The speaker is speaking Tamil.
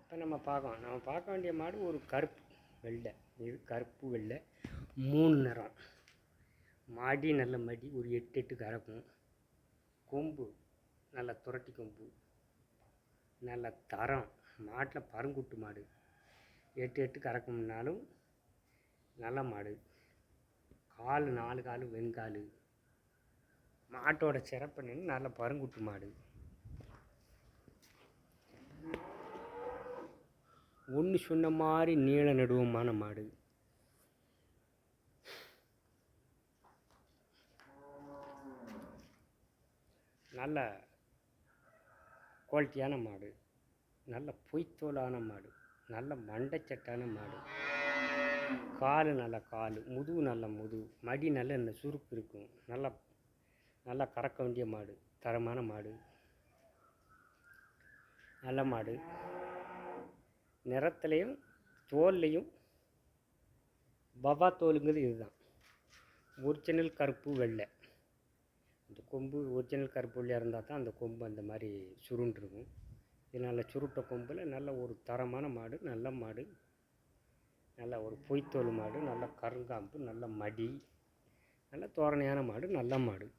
இப்போ நம்ம பார்க்க வேண்டிய மாடு ஒரு கருப்பு வெள்ளை. இது கருப்பு வெள்ளை 3 நிறம். மடி நல்ல மடி, ஒரு 8 கறக்கும். கொம்பு நல்ல துரட்டி கொம்பு, நல்ல தரம். மாட்டில் பருங்குட்டு மாடு 8 கறக்கும்னாலும் நல்ல மாடு. கால் 4 கால் வெண்கால். மாட்டோட சிறப்பு நின்று நல்ல பருங்குட்டு மாடு. ஒன்று சொன்ன மாதிரி நீள நடுவமான மாடு. நல்ல குவாலிட்டியான மாடு, நல்ல பொய்த்தோலான மாடு, நல்ல மண்டைச்சட்டான மாடு. கால் நல்ல கால், முதுகு நல்ல முதுகு, மடி நல்ல இந்த சுருக்கு இருக்கும். நல்லா கறக்க வேண்டிய மாடு, தரமான மாடு, நல்ல மாடு. நிறத்துலையும் தோல்லையும் பவா தோலுங்கிறது இதுதான். ஒரிஜினல் கருப்பு வெள்ளை. இந்த கொம்பு ஒரிஜினல் கருப்பு வெள்ளையாக இருந்தால் தான் அந்த கொம்பு அந்த மாதிரி சுருண்டிருக்கும். இது நல்ல சுருட்ட கொம்பில் நல்ல ஒரு தரமான மாடு, நல்ல மாடு, நல்ல ஒரு பொய்த்தோல் மாடு, நல்ல கருங்காம்பு, நல்ல மடி, நல்ல தோரணையான மாடு, நல்ல மாடு.